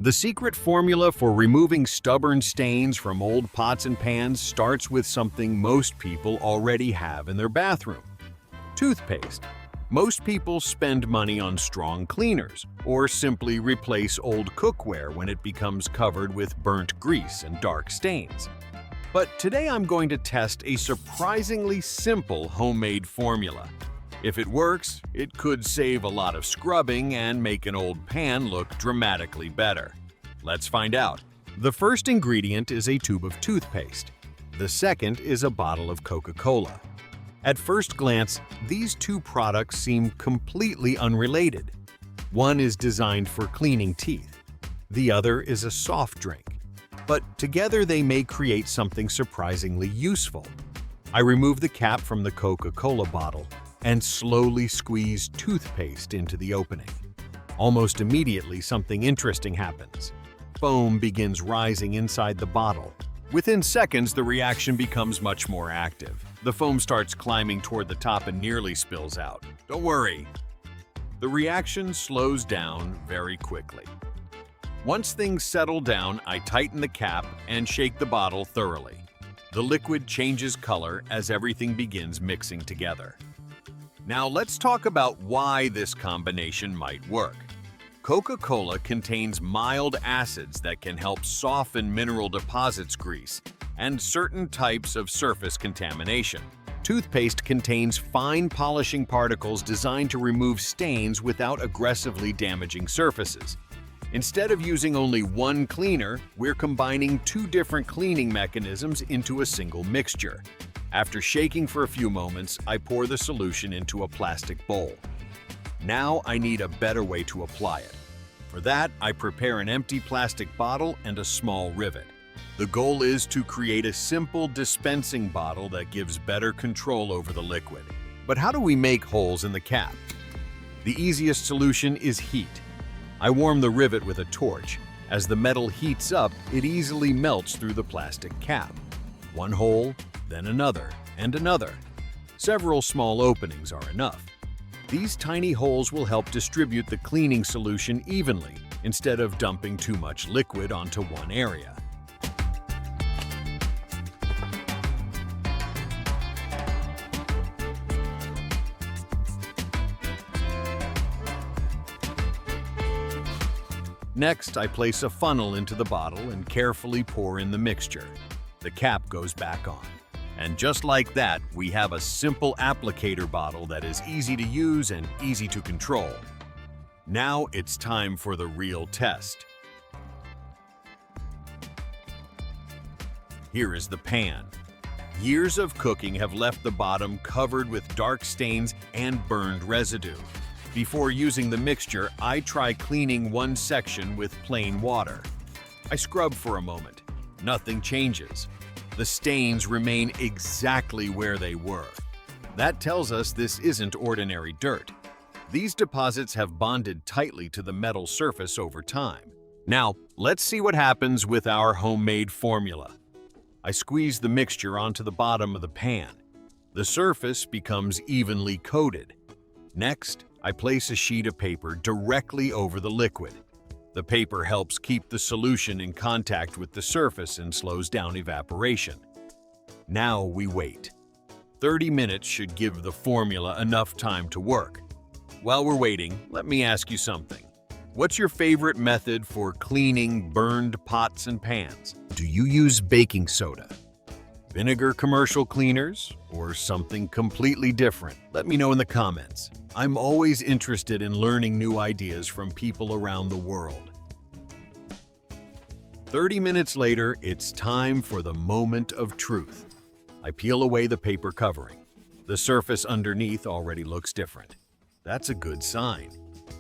The secret formula for removing stubborn stains from old pots and pans starts with something most people already have in their bathroom: toothpaste. Most people spend money on strong cleaners or simply replace old cookware when it becomes covered with burnt grease and dark stains. But today I'm going to test a surprisingly simple homemade formula. If it works, it could save a lot of scrubbing and make an old pan look dramatically better. Let's find out. The first ingredient is a tube of toothpaste. The second is a bottle of Coca-Cola. At first glance, these two products seem completely unrelated. One is designed for cleaning teeth. The other is a soft drink. But together they may create something surprisingly useful. I remove the cap from the Coca-Cola bottle and slowly squeeze toothpaste into the opening. Almost immediately, something interesting happens. Foam begins rising inside the bottle. Within seconds, the reaction becomes much more active. The foam starts climbing toward the top and nearly spills out. Don't worry. The reaction slows down very quickly. Once things settle down, I tighten the cap and shake the bottle thoroughly. The liquid changes color as everything begins mixing together. Now let's talk about why this combination might work. Coca-Cola contains mild acids that can help soften mineral deposits grease and certain types of surface contamination. Toothpaste contains fine polishing particles designed to remove stains without aggressively damaging surfaces. Instead of using only one cleaner, we're combining two different cleaning mechanisms into a single mixture. After shaking for a few moments, I pour the solution into a plastic bowl. Now I need a better way to apply it. For that, I prepare an empty plastic bottle and a small rivet. The goal is to create a simple dispensing bottle that gives better control over the liquid. But how do we make holes in the cap? The easiest solution is heat. I warm the rivet with a torch. As the metal heats up, it easily melts through the plastic cap. One hole, then another, and another. Several small openings are enough. These tiny holes will help distribute the cleaning solution evenly instead of dumping too much liquid onto one area. Next, I place a funnel into the bottle and carefully pour in the mixture. The cap goes back on. And just like that, we have a simple applicator bottle that is easy to use and easy to control. Now it's time for the real test. Here is the pan. Years of cooking have left the bottom covered with dark stains and burned residue. Before using the mixture, I try cleaning one section with plain water. I scrub for a moment. Nothing changes. The stains remain exactly where they were. That tells us this isn't ordinary dirt. These deposits have bonded tightly to the metal surface over time. Now, let's see what happens with our homemade formula. I squeeze the mixture onto the bottom of the pan. The surface becomes evenly coated. Next, I place a sheet of paper directly over the liquid. The paper helps keep the solution in contact with the surface and slows down evaporation. Now we wait. 30 minutes should give the formula enough time to work. While we're waiting, let me ask you something. What's your favorite method for cleaning burned pots and pans? Do you use baking soda, vinegar commercial cleaners, or something completely different? Let me know in the comments. I'm always interested in learning new ideas from people around the world. 30 minutes later, it's time for the moment of truth. I peel away the paper covering. The surface underneath already looks different. That's a good sign.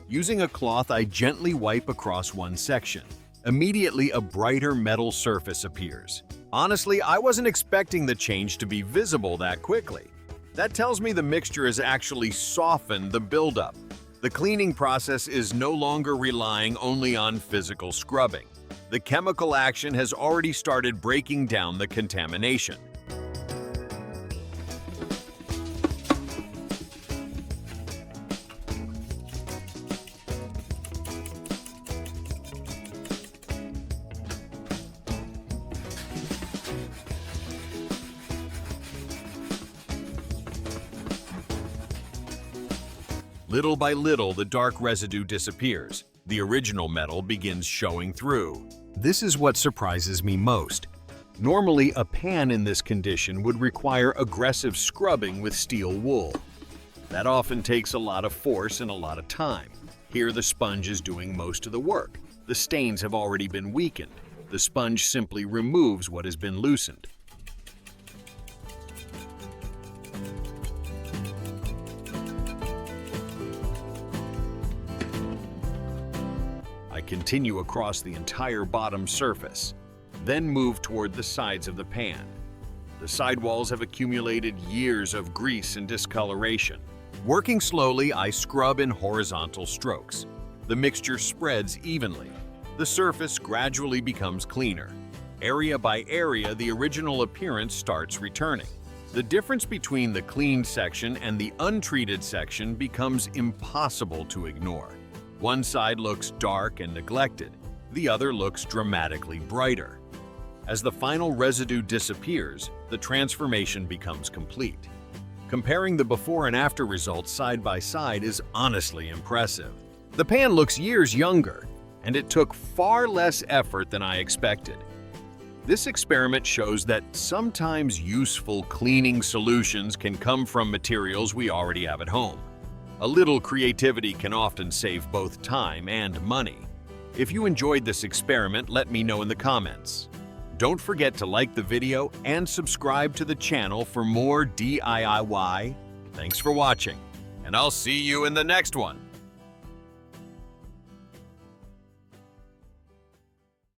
Using a cloth, I gently wipe across one section. Immediately, a brighter metal surface appears. Honestly, I wasn't expecting the change to be visible that quickly. That tells me the mixture has actually softened the buildup. The cleaning process is no longer relying only on physical scrubbing. The chemical action has already started breaking down the contamination. Little by little, the dark residue disappears. The original metal begins showing through. This is what surprises me most. Normally, a pan in this condition would require aggressive scrubbing with steel wool. That often takes a lot of force and a lot of time. Here, the sponge is doing most of the work. The stains have already been weakened. The sponge simply removes what has been loosened. I continue across the entire bottom surface, then move toward the sides of the pan. The sidewalls have accumulated years of grease and discoloration. Working slowly, I scrub in horizontal strokes. The mixture spreads evenly. The surface gradually becomes cleaner. Area by area, the original appearance starts returning. The difference between the cleaned section and the untreated section becomes impossible to ignore. One side looks dark and neglected. The other looks dramatically brighter. As the final residue disappears, the transformation becomes complete. Comparing the before and after results side by side is honestly impressive. The pan looks years younger, and it took far less effort than I expected. This experiment shows that sometimes useful cleaning solutions can come from materials we already have at home. A little creativity can often save both time and money. If you enjoyed this experiment, let me know in the comments. Don't forget to like the video and subscribe to the channel for more DIY. Thanks for watching, and I'll see you in the next one.